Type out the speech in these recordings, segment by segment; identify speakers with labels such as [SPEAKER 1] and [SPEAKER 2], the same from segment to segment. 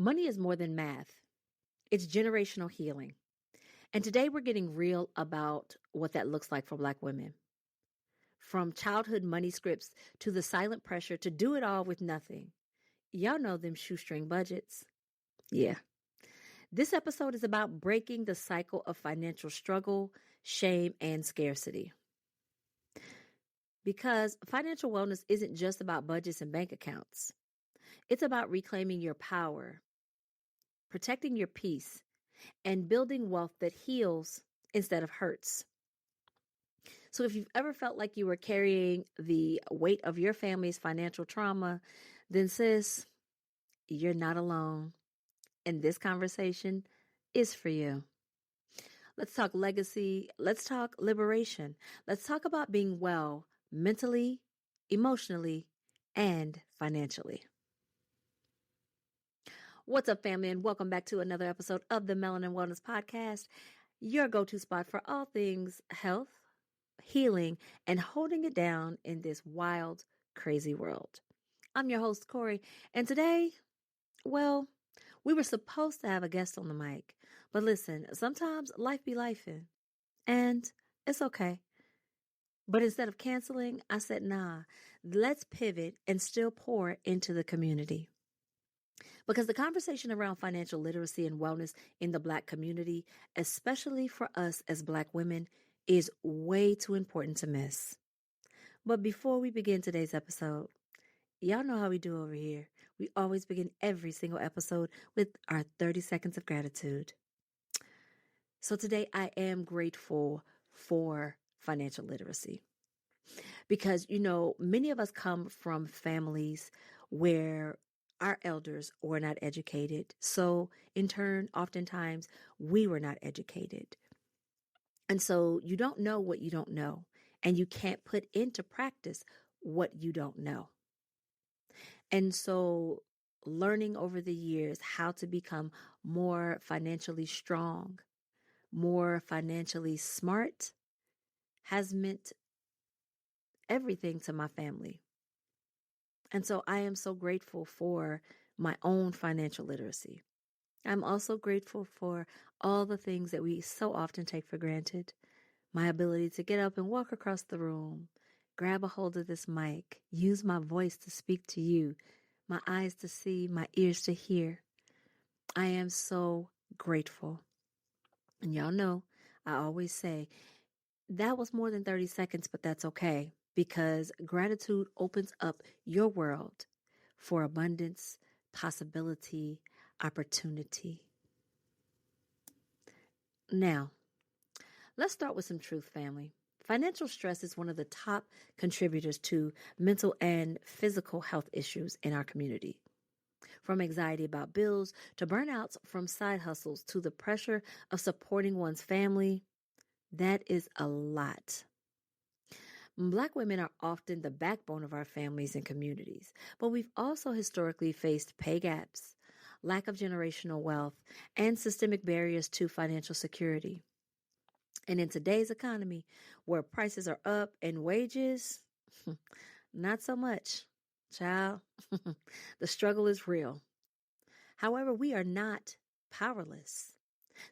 [SPEAKER 1] Money is more than math. It's generational healing. And today we're getting real about what that looks like for Black women. From childhood money scripts to the silent pressure to do it all with nothing. Y'all know them shoestring budgets. Yeah. This episode is about breaking the cycle of financial struggle, shame, and scarcity. Because financial wellness isn't just about budgets and bank accounts. It's about reclaiming your power, protecting your peace, and building wealth that heals instead of hurts. So if you've ever felt like you were carrying the weight of your family's financial trauma, then sis, you're not alone. And this conversation is for you. Let's talk legacy. Let's talk liberation. Let's talk about being well mentally, emotionally, and financially. What's up, family, and welcome back to another episode of the Melanin Wellness Podcast, your go-to spot for all things health, healing, and holding it down in this wild, crazy world. I'm your host, Cori, and today, well, we were supposed to have a guest on the mic, but listen, sometimes life be lifing, and it's okay. But instead of canceling, I said, nah, let's pivot and still pour into the community. Because the conversation around financial literacy and wellness in the Black community, especially for us as Black women, is way too important to miss. But before we begin today's episode, y'all know how we do over here. We always begin every single episode with our 30 seconds of gratitude. So today I am grateful for financial literacy. Because, many of us come from families where our elders were not educated. So in turn, oftentimes we were not educated. And so you don't know what you don't know, and you can't put into practice what you don't know. And so learning over the years how to become more financially strong, more financially smart has meant everything to my family. And so I am so grateful for my own financial literacy. I'm also grateful for all the things that we so often take for granted. My ability to get up and walk across the room, grab a hold of this mic, use my voice to speak to you, my eyes to see, my ears to hear. I am so grateful. And y'all know, I always say, that was more than 30 seconds, but that's okay. Because gratitude opens up your world for abundance, possibility, opportunity. Now, let's start with some truth, family. Financial stress is one of the top contributors to mental and physical health issues in our community. From anxiety about bills to burnouts from side hustles to the pressure of supporting one's family, that is a lot. Black women are often the backbone of our families and communities, but we've also historically faced pay gaps, lack of generational wealth, and systemic barriers to financial security. And in today's economy, where prices are up and wages, not so much. Child, the struggle is real. However, we are not powerless.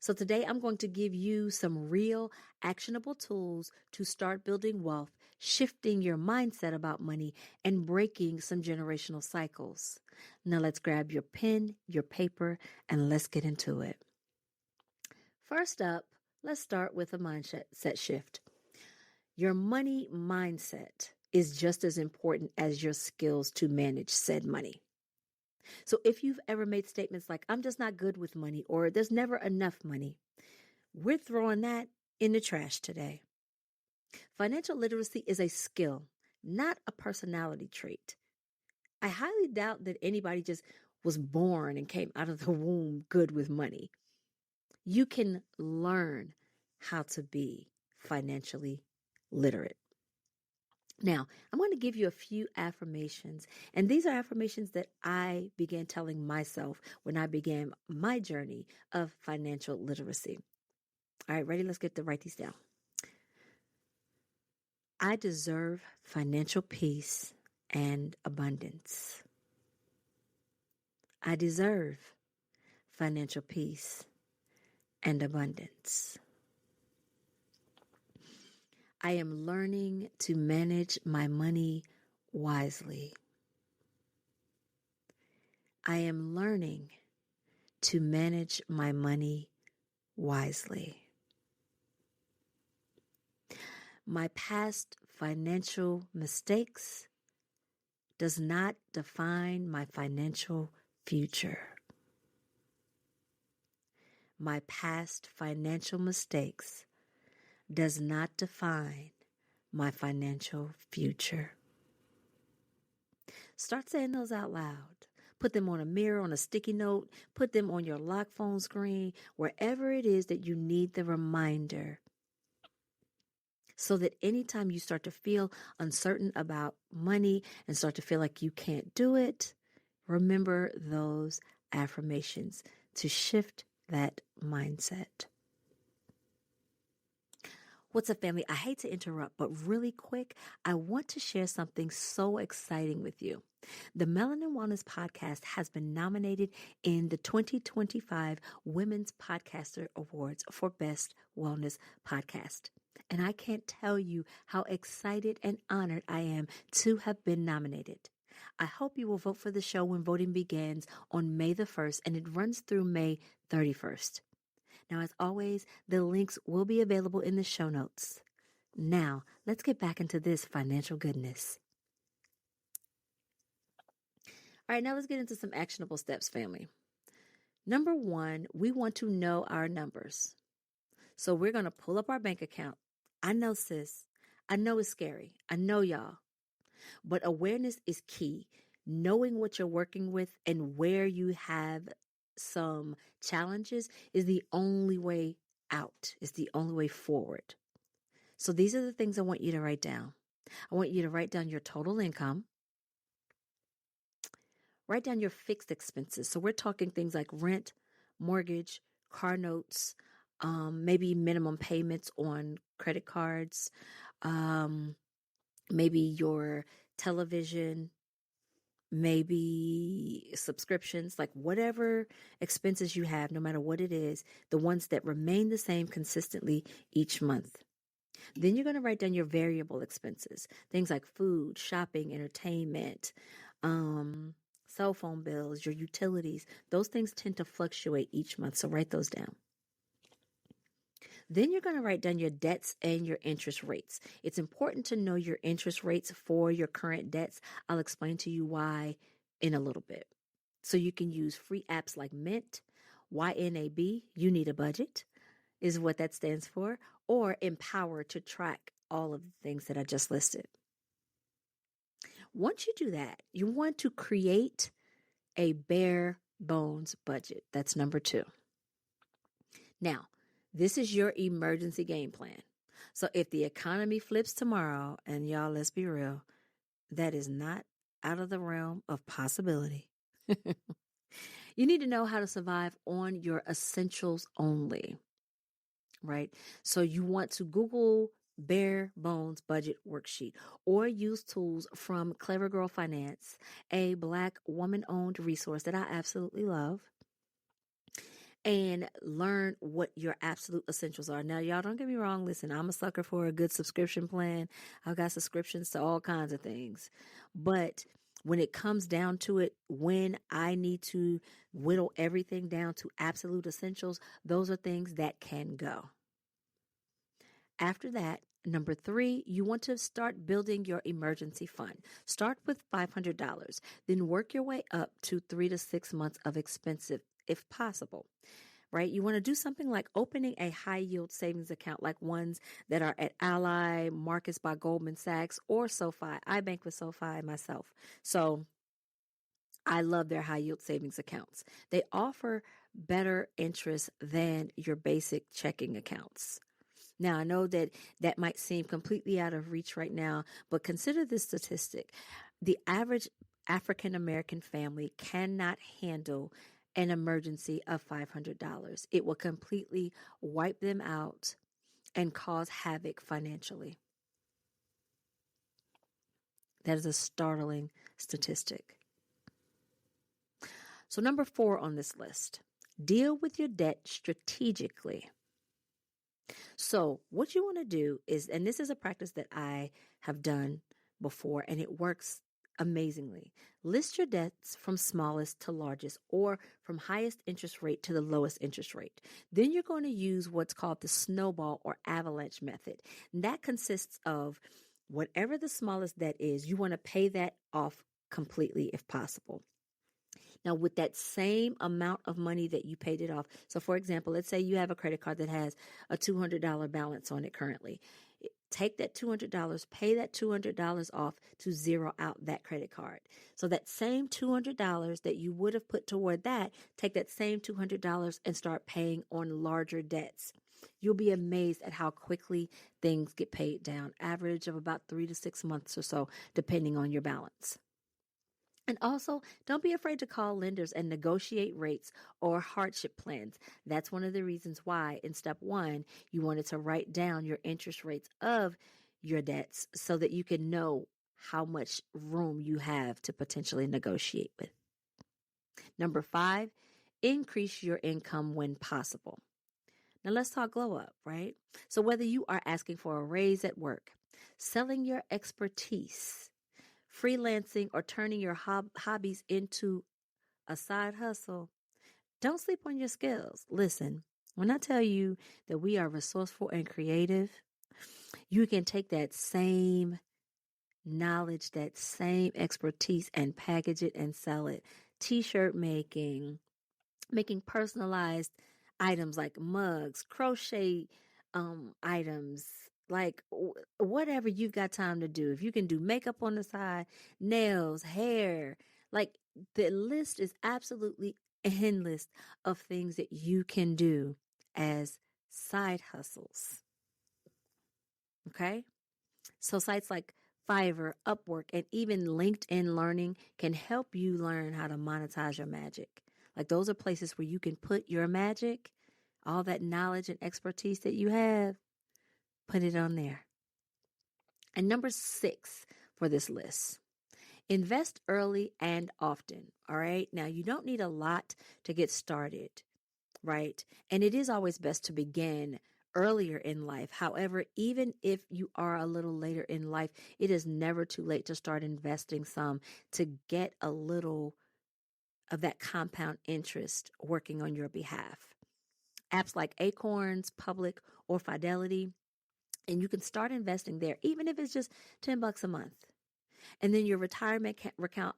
[SPEAKER 1] So today I'm going to give you some real actionable tools to start building wealth, shifting your mindset about money, and breaking some generational cycles. Now let's grab your pen, your paper, and let's get into it. First up, let's start with a mindset shift. Your money mindset is just as important as your skills to manage said money. So if you've ever made statements like, I'm just not good with money, or there's never enough money, we're throwing that in the trash today. Financial literacy is a skill, not a personality trait. I highly doubt that anybody just was born and came out of the womb good with money. You can learn how to be financially literate. Now, I'm going to give you a few affirmations, and these are affirmations that I began telling myself when I began my journey of financial literacy. All right, ready? Let's get to write these down. I deserve financial peace and abundance. I deserve financial peace, and abundance. I am learning to manage my money wisely. I am learning to manage my money wisely. My past financial mistakes does not define my financial future. My past financial mistakes does not define my financial future. Start saying those out loud. Put them on a mirror, on a sticky note. Put them on your lock phone screen, wherever it is that you need the reminder. So that anytime you start to feel uncertain about money and start to feel like you can't do it, remember those affirmations to shift that mindset. What's up, family? I hate to interrupt, but really quick, I want to share something so exciting with you. The Melanin Wellness Podcast has been nominated in the 2025 Women's Podcaster Awards for Best Wellness Podcast. And I can't tell you how excited and honored I am to have been nominated. I hope you will vote for the show when voting begins on May the 1st, and it runs through May 31st. Now, as always, the links will be available in the show notes. Now, let's get back into this financial goodness. All right, now let's get into some actionable steps, family. Number one, we want to know our numbers. So we're going to pull up our bank account. I know, sis. I know it's scary. I know, y'all. But awareness is key. Knowing what you're working with and where you have some challenges is the only way out, is the only way forward. So these are the things I want you to write down. I want you to write down your total income. Write down your fixed expenses. So we're talking things like rent, mortgage, car notes, maybe minimum payments on credit cards, maybe your television, maybe subscriptions, like whatever expenses you have, no matter what it is, the ones that remain the same consistently each month. Then you're going to write down your variable expenses, things like food, shopping, entertainment, cell phone bills, your utilities. Those things tend to fluctuate each month, so write those down. Then you're going to write down your debts and your interest rates. It's important to know your interest rates for your current debts. I'll explain to you why in a little bit. So you can use free apps like Mint, YNAB, You Need a Budget, is what that stands for, or Empower to track all of the things that I just listed. Once you do that, you want to create a bare bones budget. That's number 2. Now, this is your emergency game plan. So if the economy flips tomorrow, and y'all, let's be real, that is not out of the realm of possibility. You need to know how to survive on your essentials only, right? So you want to Google bare bones budget worksheet or use tools from Clever Girl Finance, a Black woman-owned resource that I absolutely love, and learn what your absolute essentials are. Now, y'all, don't get me wrong. Listen, I'm a sucker for a good subscription plan. I've got subscriptions to all kinds of things. But when it comes down to it, when I need to whittle everything down to absolute essentials, those are things that can go. After that, number 3, you want to start building your emergency fund. Start with $500, then work your way up to 3 to 6 months of expensive, if possible, right? You want to do something like opening a high yield savings account, like ones that are at Ally, Marcus by Goldman Sachs, or SoFi. I bank with SoFi myself. So I love their high yield savings accounts. They offer better interest than your basic checking accounts. Now, I know that that might seem completely out of reach right now, but consider this statistic. The average African American family cannot handle an emergency of $500. It will completely wipe them out and cause havoc financially. That is a startling statistic. So number 4 on this list, Deal with your debt strategically. So, what you want to do is, and this is a practice that I have done before, and it works amazingly. List your debts from smallest to largest, or from highest interest rate to the lowest interest rate. Then you're going to use what's called the snowball or avalanche method. And that consists of whatever the smallest debt is, you want to pay that off completely if possible. Now, with that same amount of money that you paid it off, so for example, let's say you have a credit card that has a $200 balance on it currently. Take that $200, pay that $200 off to zero out that credit card. So that same $200 that you would have put toward that, take that same $200 and start paying on larger debts. You'll be amazed at how quickly things get paid down, average of about 3 to 6 months or so, depending on your balance. And also, don't be afraid to call lenders and negotiate rates or hardship plans. That's one of the reasons why in step 1, you wanted to write down your interest rates of your debts so that you can know how much room you have to potentially negotiate with. Number 5, increase your income when possible. Now let's talk glow up, right? So whether you are asking for a raise at work, selling your expertise, freelancing, or turning your hobbies into a side hustle, don't sleep on your skills. Listen, when I tell you that we are resourceful and creative, you can take that same knowledge, that same expertise, and package it and sell it. T-shirt making personalized items like mugs, crochet items, like whatever you've got time to do. If you can do makeup on the side, nails, hair, like the list is absolutely endless of things that you can do as side hustles. Okay? So sites like Fiverr, Upwork, and even LinkedIn Learning can help you learn how to monetize your magic. Like those are places where you can put your magic, all that knowledge and expertise that you have, put it on there. And number 6 for this list, invest early and often. All right. Now, you don't need a lot to get started, right? And it is always best to begin earlier in life. However, even if you are a little later in life, it is never too late to start investing some to get a little of that compound interest working on your behalf. Apps like Acorns, Public, or Fidelity, and you can start investing there, even if it's just $10 a month. And then your retirement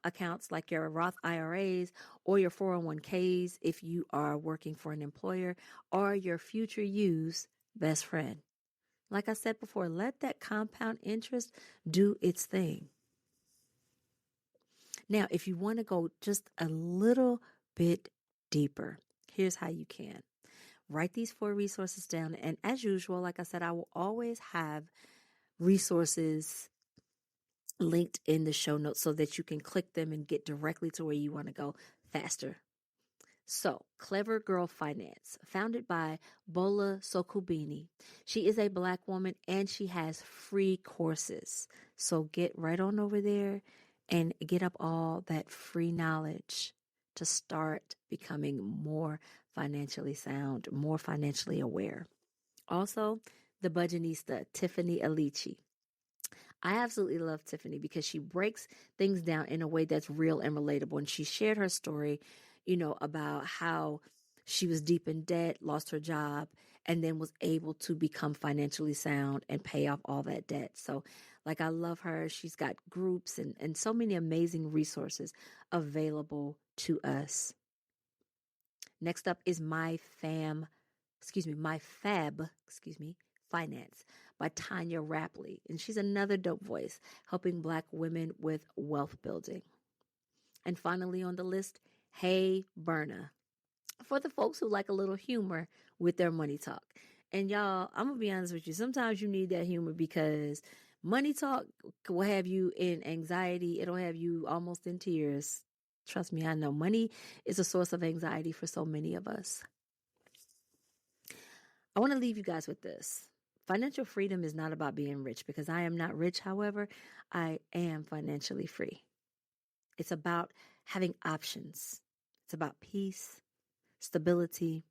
[SPEAKER 1] accounts like your Roth IRAs or your 401ks, if you are working for an employer, are your future you's best friend. Like I said before, let that compound interest do its thing. Now, if you want to go just a little bit deeper, here's how you can. Write these 4 resources down. And as usual, like I said, I will always have resources linked in the show notes so that you can click them and get directly to where you want to go faster. So, Clever Girl Finance, founded by Bola Sokubini. She is a Black woman and she has free courses. So get right on over there and get up all that free knowledge to start becoming more financially sound, more financially aware. Also, the Budgetnista, Tiffany Alici. I absolutely love Tiffany because she breaks things down in a way that's real and relatable. And she shared her story, about how she was deep in debt, lost her job, and then was able to become financially sound and pay off all that debt. So, I love her. She's got groups and so many amazing resources available to us. Next up is My Fab, Finance by Tanya Rapley. And she's another dope voice helping Black women with wealth building. And finally on the list, Hey Berna, for the folks who like a little humor with their money talk. And y'all, I'm going to be honest with you. Sometimes you need that humor because money talk will have you in anxiety. It'll have you almost in tears. Trust me, I know money is a source of anxiety for so many of us. I want to leave you guys with this. Financial freedom is not about being rich because I am not rich. However, I am financially free. It's about having options. It's about peace, stability.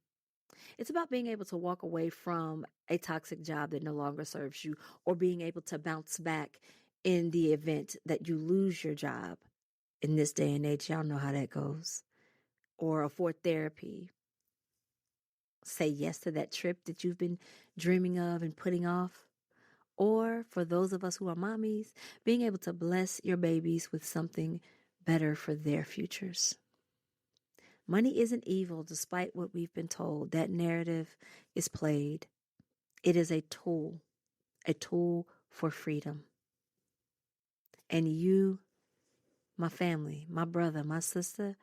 [SPEAKER 1] It's about being able to walk away from a toxic job that no longer serves you, or being able to bounce back in the event that you lose your job. In this day and age, y'all know how that goes. Or afford therapy. Say yes to that trip that you've been dreaming of and putting off. Or for those of us who are mommies, being able to bless your babies with something better for their futures. Money isn't evil, despite what we've been told. That narrative is played. It is a tool for freedom. And you, my family, my brother, my sister,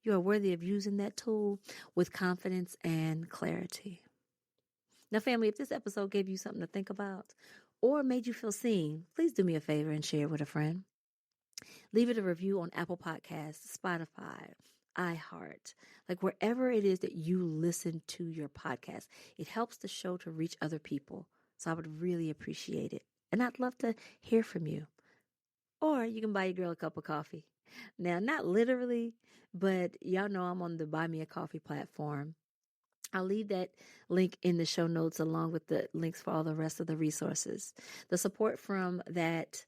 [SPEAKER 1] you are worthy of using that tool with confidence and clarity. Now, family, if this episode gave you something to think about or made you feel seen, please do me a favor and share it with a friend. Leave it a review on Apple Podcasts, Spotify, iHeart, like wherever it is that you listen to your podcast. It helps the show to reach other people. So I would really appreciate it. And I'd love to hear from you. Or you can buy your girl a cup of coffee. Now, not literally, but y'all know I'm on the Buy Me a Coffee platform. I'll leave that link in the show notes along with the links for all the rest of the resources. The support from that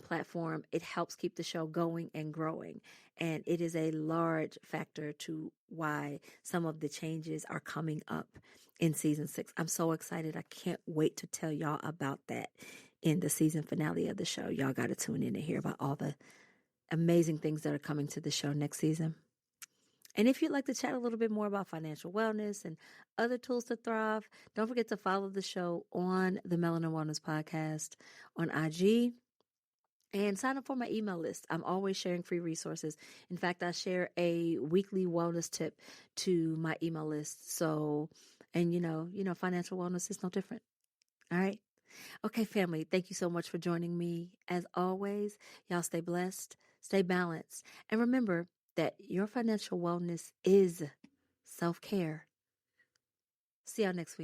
[SPEAKER 1] platform, it helps keep the show going and growing. And it is a large factor to why some of the changes are coming up in season 6. I'm so excited. I can't wait to tell y'all about that in the season finale of the show. Y'all got to tune in to hear about all the amazing things that are coming to the show next season. And if you'd like to chat a little bit more about financial wellness and other tools to thrive, don't forget to follow the show on the Melanin Wellness Podcast on IG. And sign up for my email list. I'm always sharing free resources. In fact, I share a weekly wellness tip to my email list. So, and you know, financial wellness is no different. All right. Okay, family, thank you so much for joining me. As always, y'all stay blessed, stay balanced, and remember that your financial wellness is self-care. See y'all next week.